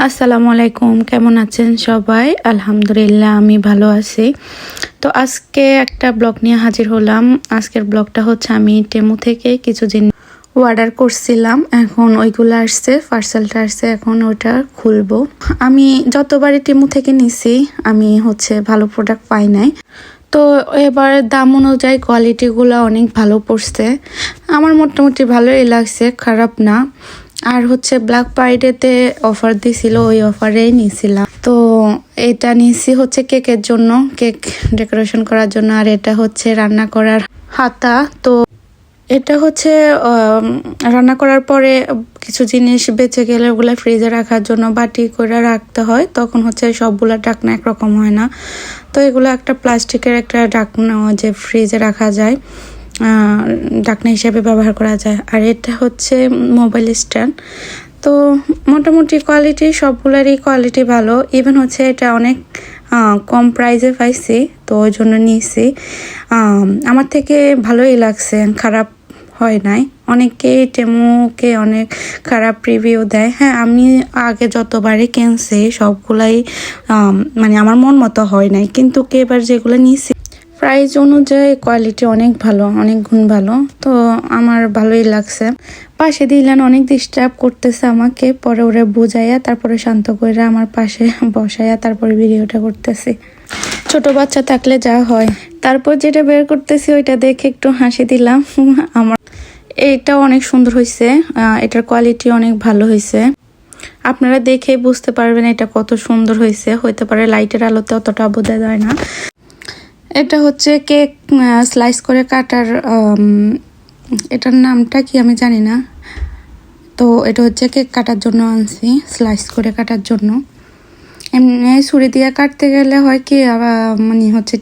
আসসালামু আলাইকুম, কেমন আছেন সবাই? আলহামদুলিল্লাহ আমি ভালো আছি। তো আজকে একটা ব্লগ নিয়ে হাজির হলাম। আজকের ব্লগটা হচ্ছে আমি টেমু থেকে কিছু জিনিস অর্ডার করছিলাম, এখন ওইগুলো আসছে, পার্সেলটা আসছে, এখন ওইটা খুলবো। আমি যতবারই টেমু থেকে নিছি আমি ভালো প্রোডাক্ট পাই নাই। তো এবার দাম অনুযায়ী কোয়ালিটিগুলো অনেক ভালো পড়ছে, আমার মোটামুটি ভালোই লাগছে, খারাপ না। আর ব্ল্যাক ফ্রাইডেতে অফার দিছিল, ওই অফারেই নিয়েছিলাম। তো এটা নিয়েছি কেকের জন্য, কেক ডেকোরেশন করার জন্য। আর এটা রান্না করার হাতা। তো এটা রান্না করার পরে কিছু জিনিস বেঁচে গেলে ওগুলো ফ্রিজে রাখার জন্য বাটি করে রাখতে হয়, তখন সবগুলা ঢাকনা একরকম হয় না। তো এগুলো একটা প্লাস্টিকের একটা ঢাকনা যে ফ্রিজে রাখা যায়, ঢাকনা হিসেবে ব্যবহার করা যায়। আর এটা মোবাইল স্ট্যান্ড। তো মোটামুটি কোয়ালিটি, সবগুলোরই কোয়ালিটি ভালো। ইভেন এটা অনেক কম প্রাইসে পাইছি, তো ওই জন্য নিয়েছি। আমার থেকে ভালোই লাগছে, খারাপ হয় নাই। অনেকেই টেমুকে অনেক খারাপ রিভিউ দেয়। হ্যাঁ, আমি আগে যতবারই কিনছি সবগুলাই আমার মন মতো হয় নাই, কিন্তু এবার যেগুলো নিয়েছি প্রাইস অনুযায়ী কোয়ালিটি অনেক ভালো, অনেক গুণ ভালো। তো আমার ভালোই লাগছে। পাশে দিলেন অনেক ডিস্টার্ব করতেছে আমাকে, পরে ওরা বুঝাইয়া তারপরে শান্ত করে আমার পাশে বসাইয়া তারপরে ভিডিওটা করতেছি। ছোট বাচ্চা থাকলে যা হয়। তারপর যেটা বের করতেছি ওইটা দেখে একটু হাসি দিলাম। আমার এইটা অনেক সুন্দর হয়েছে, এটার কোয়ালিটি অনেক ভালো হয়েছে। আপনারা দেখে বুঝতে পারবেন এটা কত সুন্দর হয়েছে। হইতে পারে লাইটের আলোতে অতটা বোঝা যায় না। এটা কেক স্লাইস করে কাটার, এটার নামটা কি আমি জানি না। তো এটা কেক কাটার জন্য আনছি, স্লাইস করে কাটার জন্য। এমনি ছুরি দিয়ে কাটতে গেলে হয় কি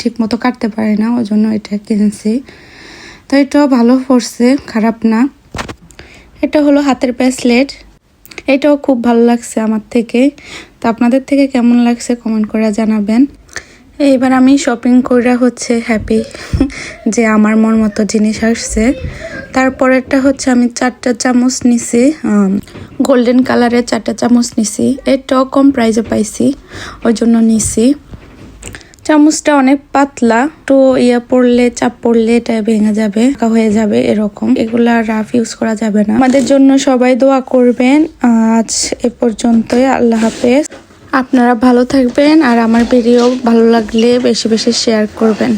ঠিক মতো কাটতে পারে না, ওই জন্য এটা কিনছি। তো এটাও ভালো পড়ছে, খারাপ না। এটা হলো হাতের ব্রেসলেট, এটাও খুব ভালো লাগছে আমার থেকে। তো আপনাদের থেকে কেমন লাগছে কমেন্ট করে জানাবেন। এইবার আমি শপিং করে হ্যাপি যে আমার মন মতো জিনিস আসছে। তারপরেরটা আমি 4টা চামচ নিছি, গোল্ডেন কালারের 4টা চামচ নিছি। এটাও কম প্রাইসে পাইছি, ওই জন্য নিছি। চামচটা অনেক পাতলা, তো পড়লে, চাপ পড়লে এটা ভেঙে যাবে, হয়ে যাবে এরকম। এগুলা রাফ ইউজ করা যাবে না। আমাদের জন্য সবাই দোয়া করবেন। আজ এ পর্যন্তই, আল্লাহ হাফেজ। আপনারা ভালো থাকবেন, আর আমার ভিডিও ভালো লাগলে বেশি বেশি শেয়ার করবেন।